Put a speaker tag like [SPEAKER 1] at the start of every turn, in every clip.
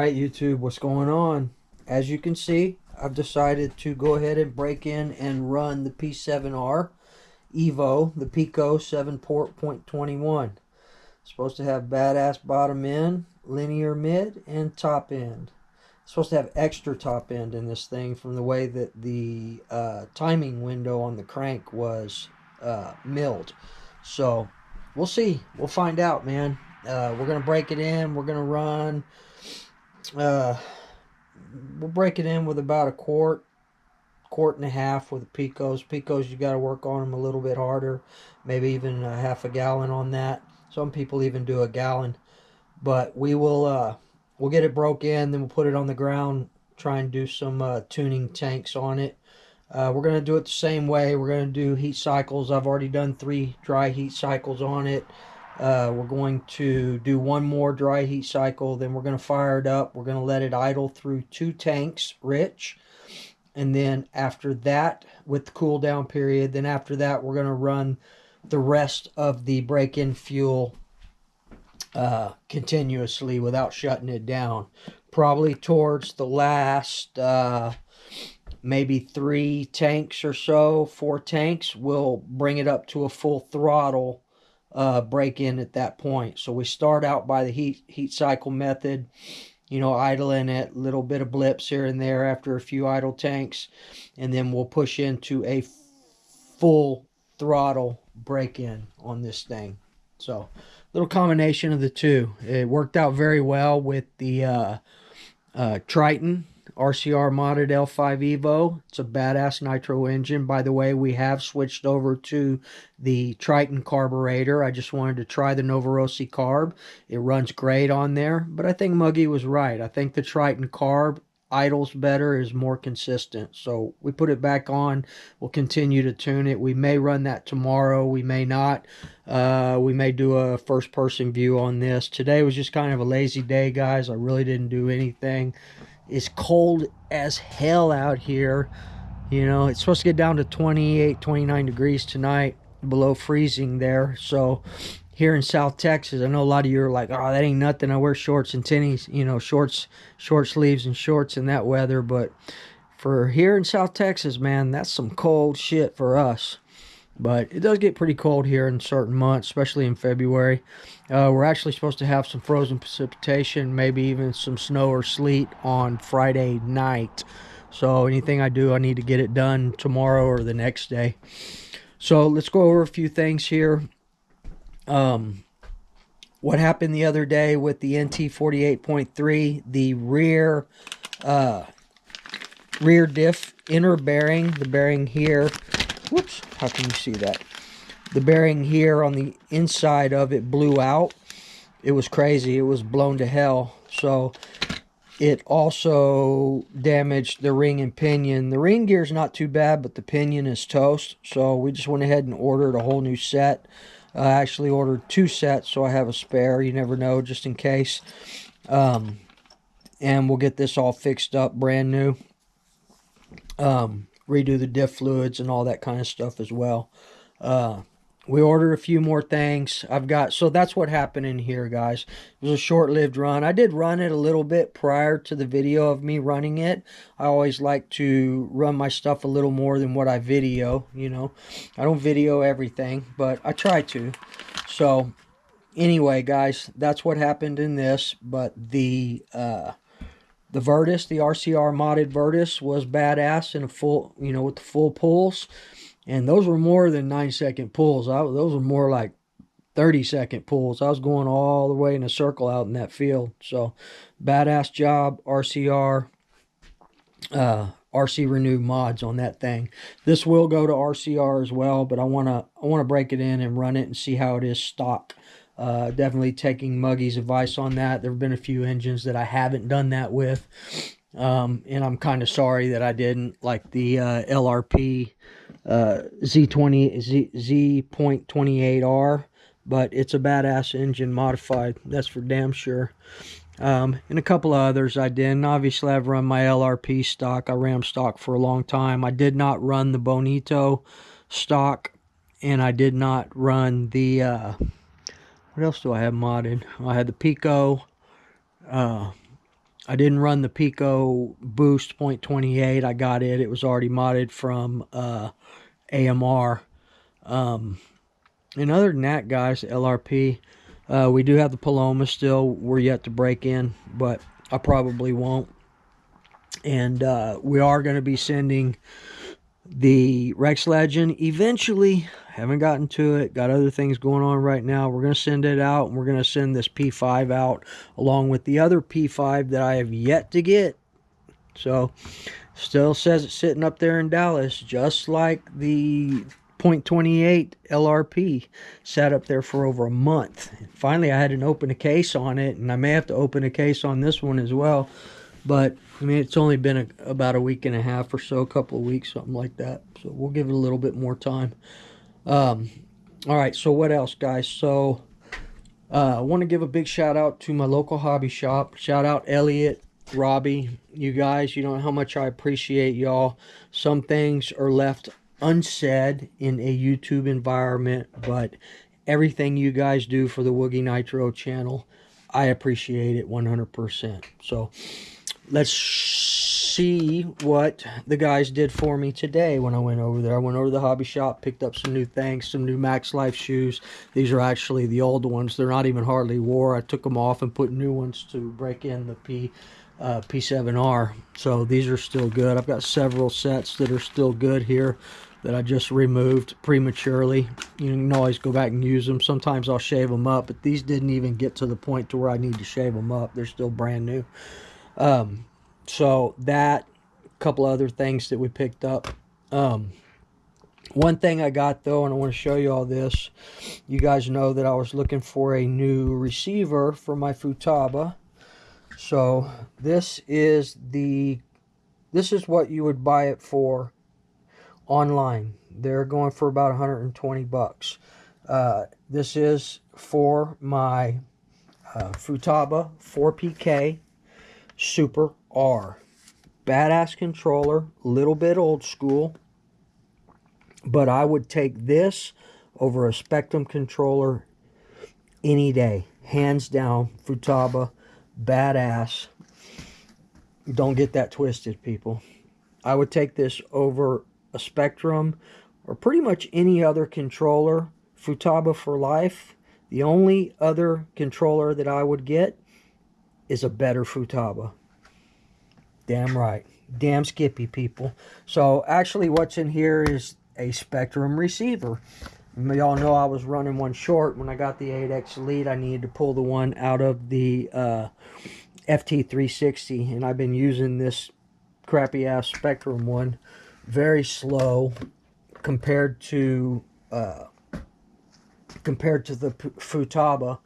[SPEAKER 1] Alright YouTube, what's going on? As you can see, I've decided to go ahead and break in and run the P-7R Evo, the Picco 7-port .21. It's supposed to have badass bottom end, linear mid, and top end. It's supposed to have extra top end in this thing from the way that the timing window on the crank was milled. So, we'll see. We'll find out, man. We're going to break it in. We're going to run... we'll break it in with about a quart and a half with the Piccos. You got to work on them a little bit harder, maybe even a half a gallon on that. Some people even do a gallon, but we'll get it broke in, then we'll put it on the ground, try and do some tuning tanks on it. We're going to do it the same way. We're going to do heat cycles. I've already done 3 dry heat cycles on it. We're going to do 1 more dry heat cycle, then we're going to fire it up. We're going to let it idle through 2 tanks rich, and then after that, with the cool down period, then after that we're going to run the rest of the break-in fuel continuously without shutting it down. Probably towards the last maybe 3 tanks or so, 4 tanks, we'll bring it up to a full throttle break in at that point. So we start out by the heat cycle method, you know, idling it, little bit of blips here and there after a few idle tanks, and then we'll push into a full throttle break in on this thing. So little combination of the two. It worked out very well with the Triton RCR modded L5 Evo. It's a badass nitro engine. By the way, we have switched over to the Triton carburetor. I just wanted to try the Novorossi carb. It runs great on there, but I think Muggy was right. I think the Triton carb idles better, is more consistent. So we put it back on. We'll continue to tune it. We may run that tomorrow. We may not. We may do a first-person view on this. Today was just kind of a lazy day, guys. I really didn't do anything. It's cold as hell out here. You know, it's supposed to get down to 28, 29 degrees tonight, below freezing there. So here in South Texas, I know a lot of you are like, oh, that ain't nothing. I wear shorts and tennies, you know, short sleeves and shorts in that weather. But for here in South Texas, man, that's some cold shit for us. But it does get pretty cold here in certain months, especially in February. We're actually supposed to have some frozen precipitation, maybe even some snow or sleet on Friday night. So anything I do, I need to get it done tomorrow or the next day. So let's go over a few things here. What happened the other day with the NT 48.3, the rear diff inner bearing, the bearing here. Whoops, how can you see that? The bearing here on the inside of it blew out. It was crazy. It was blown to hell. So it also damaged the ring and pinion. The ring gear is not too bad, but the pinion is toast. So we just went ahead and ordered a whole new set. I actually ordered 2 sets, so I have a spare. You never know, just in case. And we'll get this all fixed up, brand new. Redo the diff fluids and all that kind of stuff as well. We ordered a few more things. So that's what happened in here, guys. It was a short-lived run. I did run it a little bit prior to the video of me running it. I always like to run my stuff a little more than what I video, you know. I don't video everything, but I try to. So anyway, guys, that's what happened in this. But the Virtus, the RCR modded Virtus, was badass in a full, you know, with the full pulls. And those were more than 9-second pulls. Those were more like 30-second pulls. I was going all the way in a circle out in that field. So, badass job, RCR. RC Renew mods on that thing. This will go to RCR as well, but I wanna break it in and run it and see how it is stock Definitely taking Muggy's advice on that. There have been a few engines that I haven't done that with, and I'm kind of sorry that I didn't, like the LRP Z.28R, but it's a badass engine modified, that's for damn sure. And a couple of others I did. And obviously, I've run my LRP stock. I ram stock for a long time. I did not run the Bonito stock, and I did not run the what else do I have modded? I had the Picco. I didn't run the Picco Boost .28. I got it. It was already modded from AMR. And other than that, guys, LRP, we do have the Paloma still. We're yet to break in, but I probably won't. And we are going to be sending the Rex Legend eventually. Haven't gotten to it. Got other things going on right now. We're going to send it out, and we're going to send this P5 out along with the other P5 that I have yet to get. So, still says it's sitting up there in Dallas, just like the .28 LRP sat up there for over a month. Finally, I had to open a case on it, and I may have to open a case on this one as well. But, I mean, it's only been about a week and a half or so, a couple of weeks, something like that. So, we'll give it a little bit more time. All right, so what else, guys? So, I want to give a big shout out to my local hobby shop. Shout out Elliot, Robbie, you guys. You know how much I appreciate y'all. Some things are left unsaid in a YouTube environment, but everything you guys do for the Woogie Nitro channel, I appreciate it 100%. So, let's see what the guys did for me today when I went over there. I went over to the hobby shop, picked up some new things, some new Max Life shoes. These are actually the old ones. They're not even hardly wore. I took them off and put new ones to break in the P7R. So these are still good. I've got several sets that are still good here that I just removed prematurely. You can always go back and use them. Sometimes I'll shave them up, but these didn't even get to the point to where I need to shave them up. They're still brand new. So that, a couple other things that we picked up. One thing I got though, and I want to show you all this. You guys know that I was looking for a new receiver for my Futaba. So this is what you would buy it for online. They're going for about 120 bucks. This is for my Futaba 4PK Super R. Badass controller, little bit old school, but I would take this over a Spectrum controller any day. Hands down, Futaba, badass. Don't get that twisted, people. I would take this over a Spectrum or pretty much any other controller. Futaba for life. The only other controller that I would get is a better Futaba. Damn right. Damn Skippy, people. So actually what's in here is a Spectrum receiver. Y'all know I was running one short. When I got the 8X Elite, I needed to pull the one out of the FT360, and I've been using this crappy ass Spectrum one. Very slow compared to the Futaba.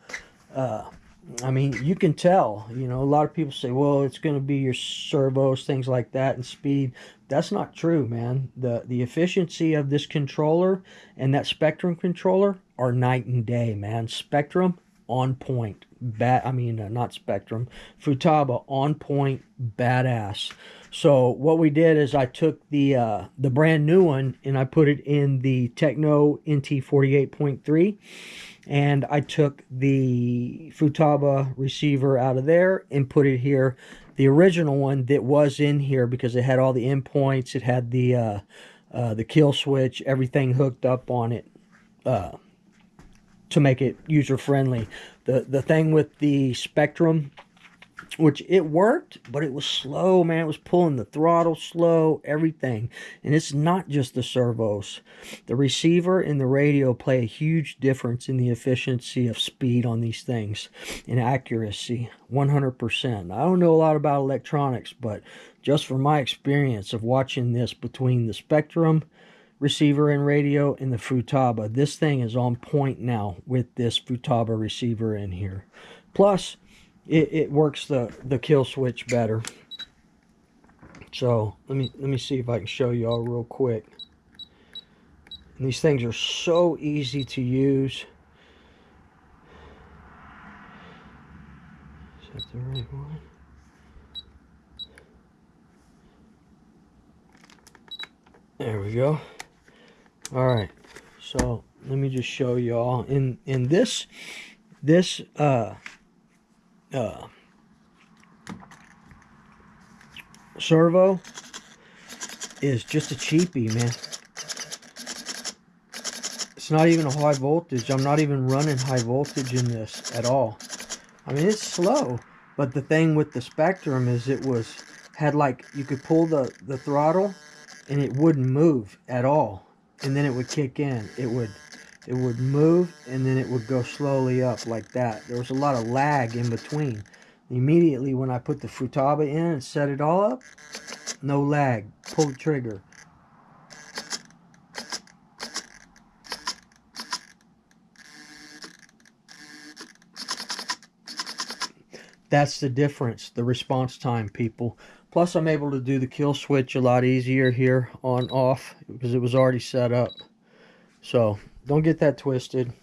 [SPEAKER 1] I mean, you can tell, you know, a lot of people say, well, it's going to be your servos, things like that, and speed. That's not true, man. The efficiency of this controller and that Spectrum controller are night and day, man. Spectrum, on point. Not Spectrum. Futaba, on point, badass. So what we did is I took the brand new one and I put it in the Techno NT48.3. And I took the Futaba receiver out of there and put it here. The original one that was in here, because it had all the endpoints, it had the kill switch, everything hooked up on it to make it user friendly. The thing with the Spectrum, which it worked, but it was slow, man. It was pulling the throttle slow, everything. And it's not just the servos. The receiver and the radio play a huge difference in the efficiency of speed on these things and accuracy, 100%. I don't know a lot about electronics, but just from my experience of watching this between the Spectrum receiver and radio in the Futaba. This thing is on point now with this Futaba receiver in here. Plus, it works the kill switch better. So let me see if I can show y'all real quick. And these things are so easy to use. Is that the right one? There we go. All right. So let me just show y'all in this servo is just a cheapie, man. It's not even a high voltage. I'm not even running high voltage in this at all. I mean, it's slow, but the thing with the Spectrum is had like, you could pull the throttle and it wouldn't move at all, and then it would kick in. It would move and then it would go slowly up like that. There was a lot of lag in between. Immediately when I put the Futaba in and set it all up, no lag. Pull the trigger. That's the difference, the response time, people. Plus, I'm able to do the kill switch a lot easier here on off because it was already set up. So don't get that twisted.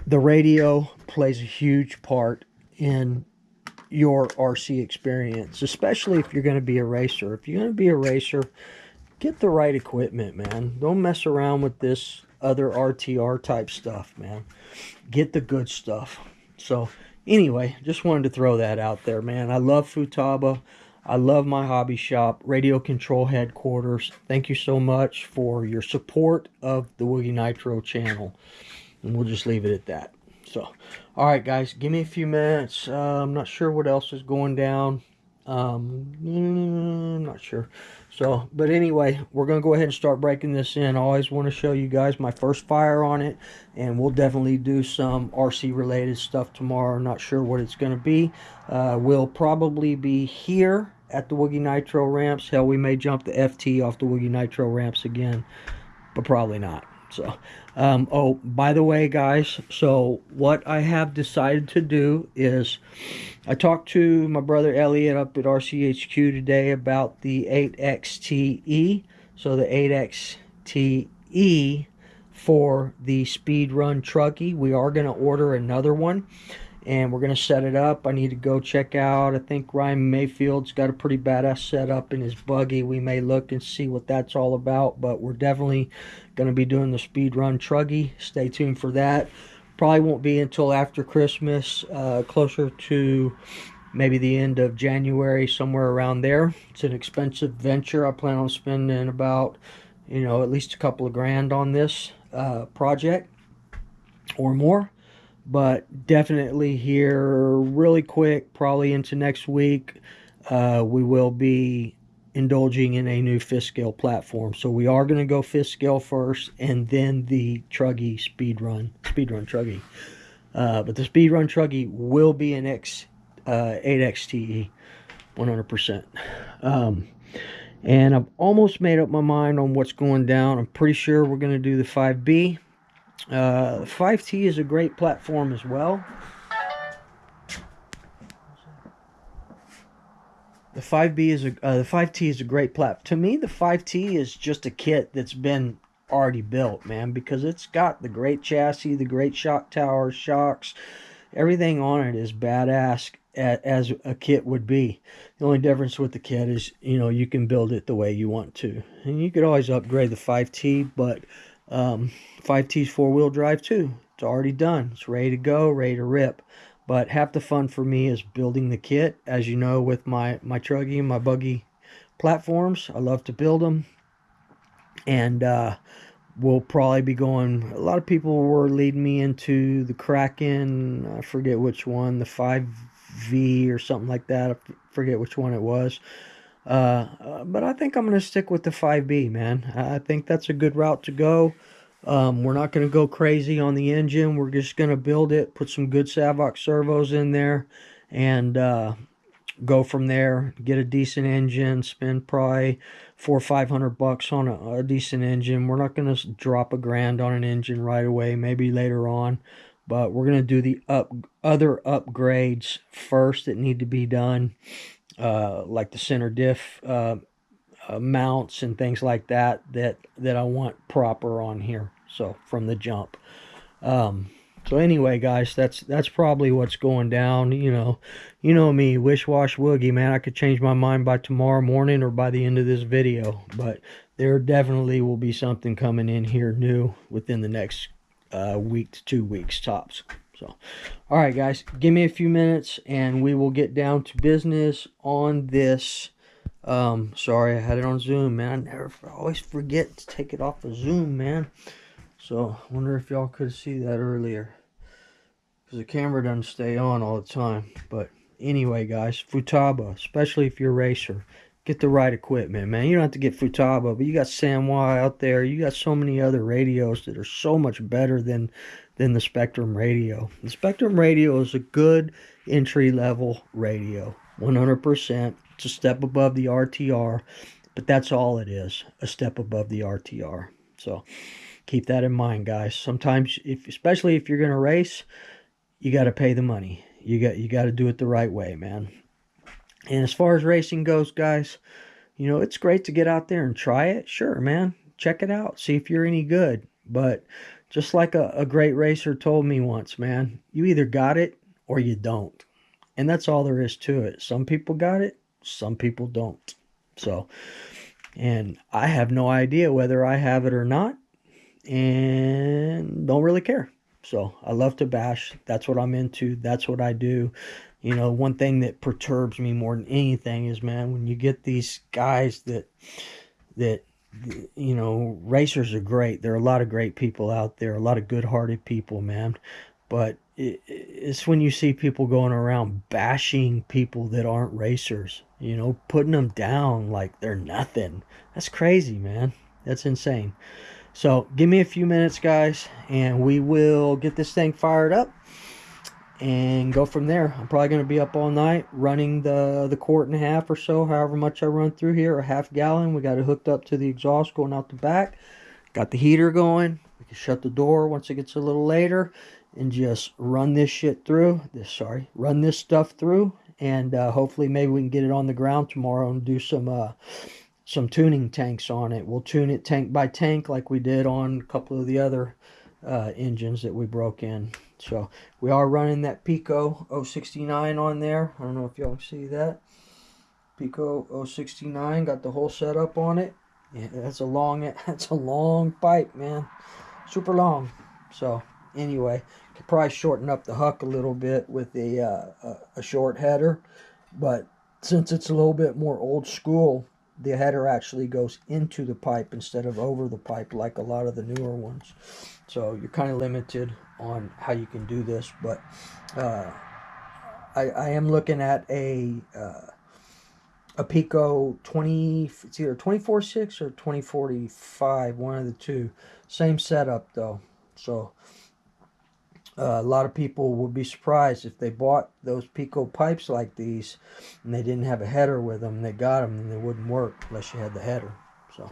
[SPEAKER 1] The radio plays a huge part in your RC experience, especially if you're going to be a racer. If you're going to be a racer, get the right equipment, man. Don't mess around with this other RTR type stuff, man. Get the good stuff. So anyway, just wanted to throw that out there, man. I love Futaba. I love my hobby shop, Radio Control Headquarters. Thank you so much for your support of the Woogie Nitro channel. And we'll just leave it at that. So, all right, guys, give me a few minutes. I'm not sure what else is going down. I'm not sure. So, but anyway, we're going to go ahead and start breaking this in. I always want to show you guys my first fire on it, and we'll definitely do some RC related stuff tomorrow. Not sure what it's going to be. We'll probably be here at the Woogie Nitro ramps. Hell, we may jump the FT off the Woogie Nitro ramps again, but probably not. So, oh, by the way, guys, so what I have decided to do is I talked to my brother Elliot up at RCHQ today about the 8XTE. So the 8XTE for the speed run truckie. We are going to order another one, and we're going to set it up. I need to go check out. I think Ryan Mayfield's got a pretty badass setup in his buggy. We may look and see what that's all about, but we're definitely going to be doing the speed run truggy. Stay tuned for that. Probably won't be until after Christmas, closer to maybe the end of January, somewhere around there. It's an expensive venture. I plan on spending about, at least a couple of grand on this project or more. But definitely here really quick, probably into next week, we will be indulging in a new fifth scale platform. So we are going to go fifth scale first, and then the truggy speedrun truggy. But the speedrun truggy will be an 8XTE 100%. And I've almost made up my mind on what's going down. I'm pretty sure we're going to do the 5B. The 5T is a great platform as well. The 5B is the 5T is a great platform. To me, the 5T is just a kit that's been already built, man, because it's got the great chassis, the great shock towers, shocks, everything on it is badass as a kit would be. The only difference with the kit is, you can build it the way you want to, and you could always upgrade the 5T, but 5T's four-wheel drive too. It's already done. It's ready to go, ready to rip. But half the fun for me is building the kit. As you know, with my truggy and my buggy platforms, I love to build them. And we'll probably be going, a lot of people were leading me into the Kraken, I forget which one, the 5V or something like that. I forget which one it was. But I think I'm going to stick with the 5B, man. I think that's a good route to go. We're not going to go crazy on the engine. We're just going to build it, put some good Savox servos in there, and go from there. Get a decent engine, spend probably $400 or $500 on a decent engine. We're not gonna drop $1,000 on an engine right away. Maybe later on, but we're gonna do the other upgrades first that need to be done, like the center diff mounts and things like that I want proper on here. So from the jump. So anyway, guys, that's probably what's going down. You know me, wish wash woogie, man. I could change my mind by tomorrow morning or by the end of this video, but there definitely will be something coming in here new within the next week to 2 weeks tops. So, all right, guys, give me a few minutes and we will get down to business on this. Sorry, I had it on Zoom, man. I always forget to take it off of Zoom, man. So, I wonder if y'all could see that earlier. Because the camera doesn't stay on all the time. But anyway, guys, Futaba, especially if you're a racer, get the right equipment, man. You don't have to get Futaba, but you got Sanwa out there. You got so many other radios that are so much better than the Spectrum radio. The Spectrum radio is a good entry-level radio, 100%. It's a step above the RTR, but that's all it is, a step above the RTR. So keep that in mind, guys. Sometimes, especially if you're going to race, you got to pay the money. You got to do it the right way, man. And as far as racing goes, guys, it's great to get out there and try it. Sure, man. Check it out. See if you're any good. But just like a great racer told me once, man, you either got it or you don't. And that's all there is to it. Some people got it, some people don't. So, and I have no idea whether I have it or not, and don't really care. So I love to bash. That's what I'm into. That's what I do. One thing that perturbs me more than anything is, man, when you get these guys that racers are great. There are a lot of great people out there, a lot of good-hearted people, man. But it's when you see people going around bashing people that aren't racers, putting them down like they're nothing. That's crazy, man. That's insane. So give me a few minutes, guys, and we will get this thing fired up and go from there. I'm probably going to be up all night running the quart and a half or so, however much I run through here, a half gallon. We got it hooked up to the exhaust going out the back. Got the heater going. We can shut the door once it gets a little later and just run this shit through. Run this stuff through, and hopefully maybe we can get it on the ground tomorrow and do some tuning tanks on it. We'll tune it tank by tank like we did on a couple of the other engines that we broke in. So we are running that Picco 069 on there. I don't know if y'all can see that. Picco 069, got the whole setup on it. Yeah, that's a long pipe, man. Super long. So anyway, could probably shorten up the huck a little bit with a short header, but since it's a little bit more old school, the header actually goes into the pipe instead of over the pipe like a lot of the newer ones. So you're kind of limited on how you can do this, but I am looking at a Picco 20, it's either 24.6 or 2045, one of the two. Same setup though. So a lot of people would be surprised if they bought those Picco pipes like these and they didn't have a header with them. They got them and they wouldn't work unless you had the header. So,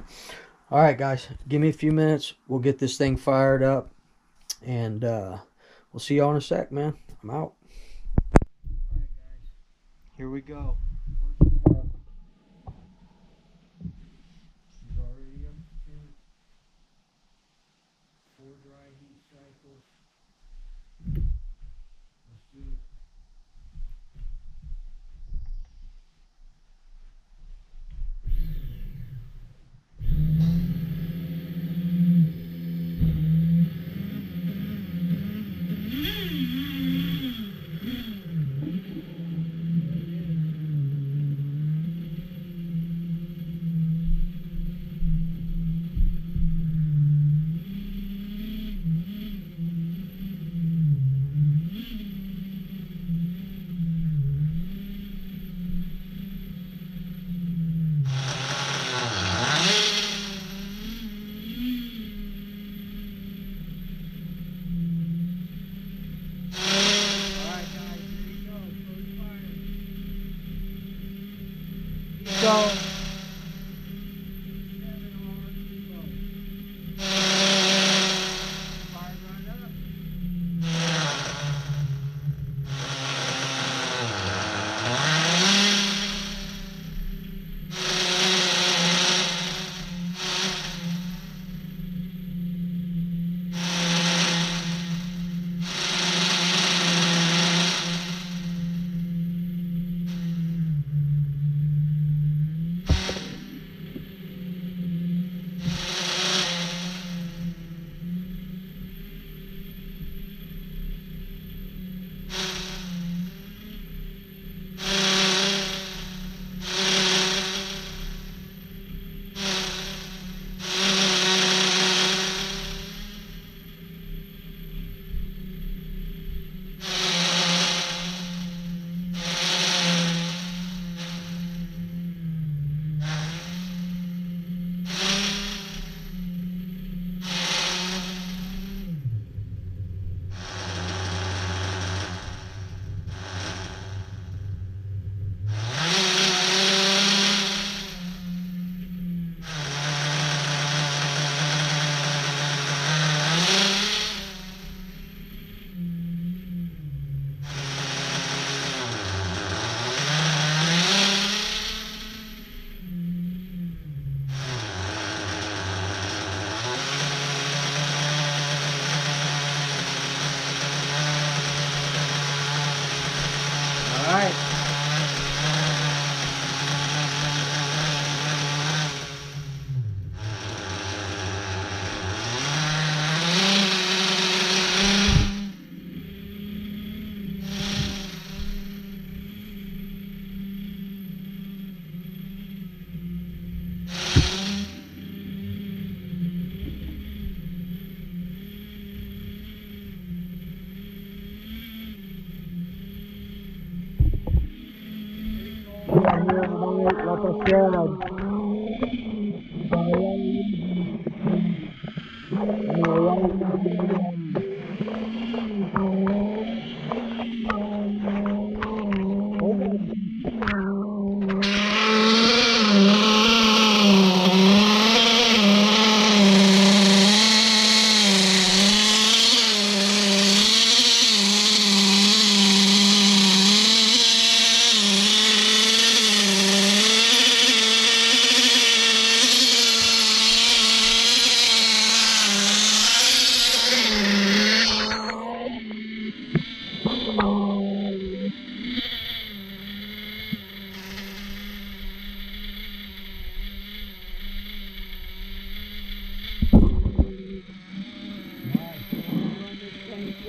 [SPEAKER 1] all right, guys, give me a few minutes. We'll get this thing fired up, and we'll see y'all in a sec, man. I'm out. All right, guys, here we go. First of all, she's already up to 4 dry heat cycles. Let's do it. So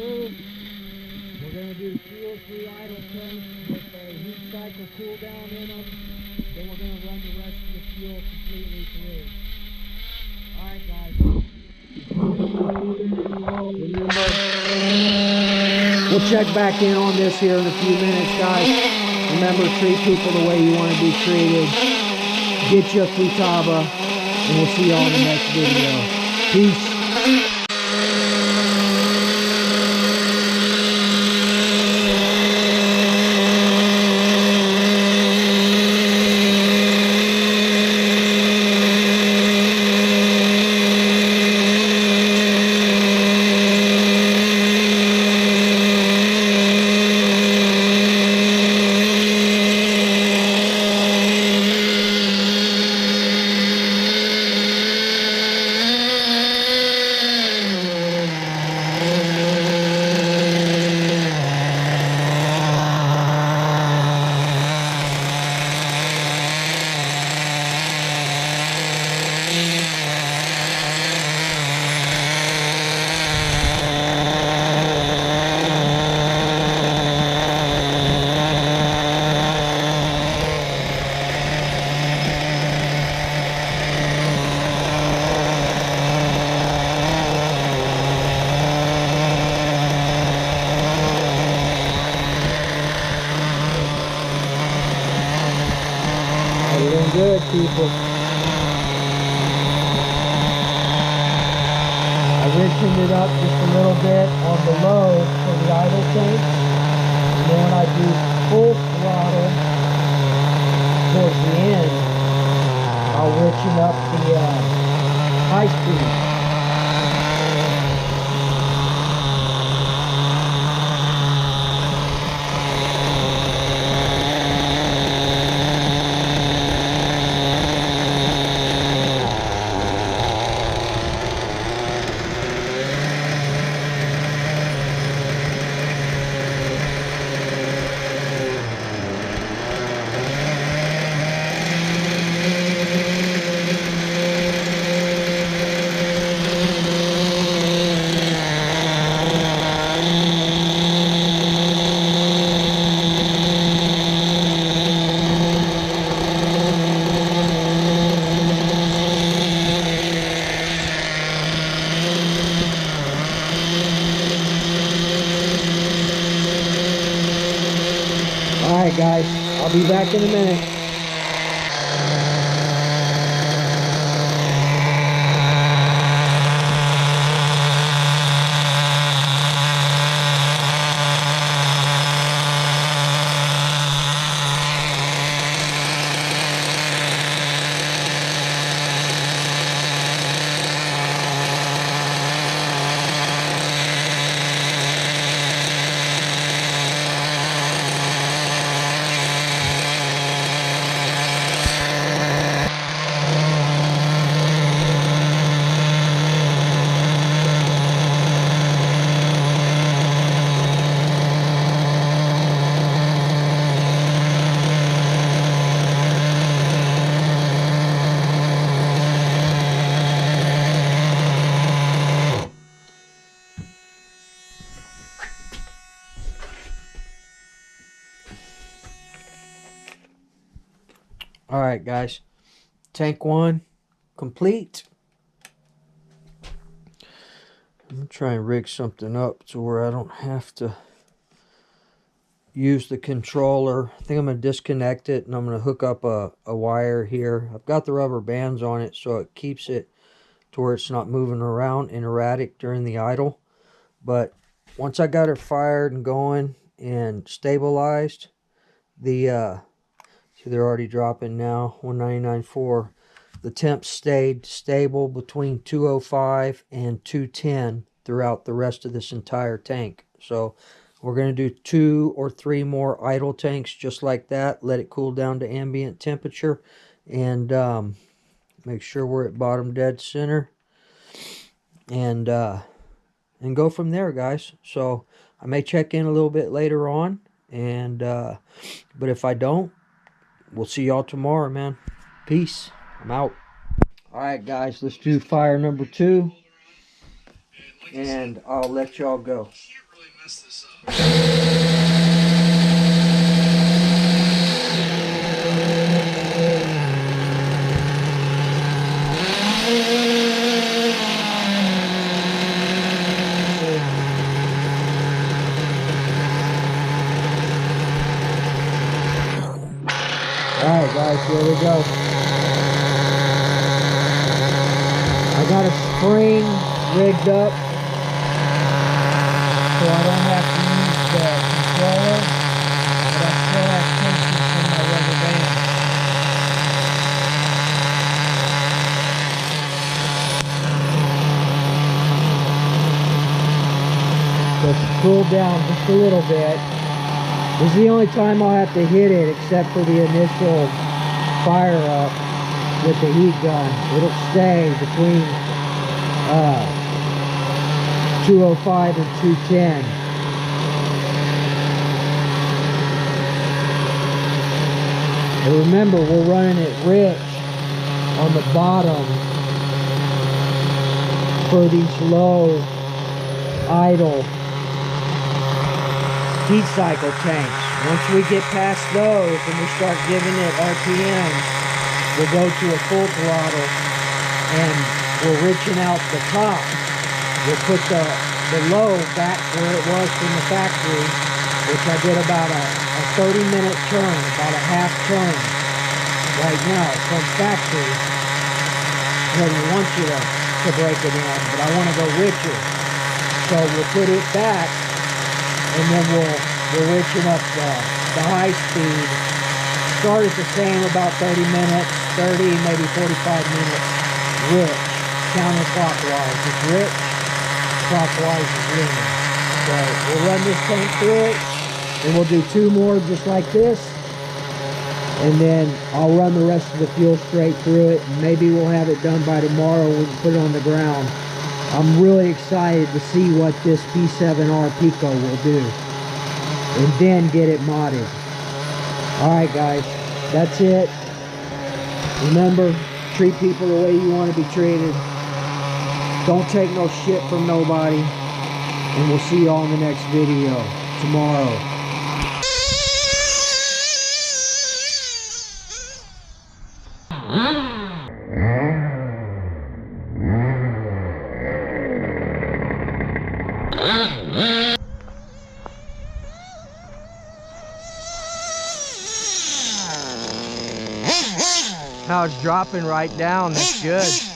[SPEAKER 1] We're going to do 2 or 3 idle tanks with a heat cycle cool down in them. Then we're going to run the rest of the fuel completely through. Alright guys. We'll check back in on this here in a few minutes, guys. Remember, treat people the way you want to be treated. Get you a Futaba, and we'll see y'all in the next video. Peace. Doing good, people. I rinsed it up just a little bit on the low for the idle tank, and then when I do full throttle towards the end, I'll richen up the high speed. Alright guys, I'll be back in a minute. Alright guys, tank 1 complete. I'm going to try and rig something up to where I don't have to use the controller. I think I'm going to disconnect it, and I'm going to hook up a wire here. I've got the rubber bands on it, so it keeps it to where it's not moving around and erratic during the idle. But once I got it fired and going and stabilized, see, they're already dropping now, 199.4. The temp stayed stable between 205 and 210 throughout the rest of this entire tank. So we're going to do 2 or 3 more idle tanks just like that. Let it cool down to ambient temperature, and make sure we're at bottom dead center, and go from there, guys. So I may check in a little bit later on, and but if I don't, we'll see y'all tomorrow, man. Peace. I'm out. All right, guys, let's do fire number 2, and I'll let y'all go. Alright guys, here we go. I got a spring rigged up so I don't have to use the controller, but I still have tension from my rubber band. So it's cooled down just a little bit. This is the only time I'll have to hit it, except for the initial fire up with the heat gun. It'll stay between 205 and 210. And remember, we're running it rich on the bottom for these low idle heat cycle tanks. Once we get past those and we start giving it RPMs, we'll go to a full throttle and we're reaching out the top. We'll put the low back where it was from the factory, which I did about a 30-minute turn, about a half turn right now from factory. I don't want you to break it in, but I want to go richer. So we'll put it back, and then we're reaching up the high speed. Start at the same, about 30 minutes, 30, maybe 45 minutes, rich, counterclockwise. It's rich, clockwise is leaning. So we'll run this tank through it, and we'll do 2 more just like this, and then I'll run the rest of the fuel straight through it, and maybe we'll have it done by tomorrow. We can put it on the ground. I'm really excited to see what this P-7R Picco will do, and then get it modded. Alright guys, that's it. Remember, treat people the way you want to be treated. Don't take no shit from nobody. And we'll see y'all in the next video tomorrow. Now it's dropping right down. That's good.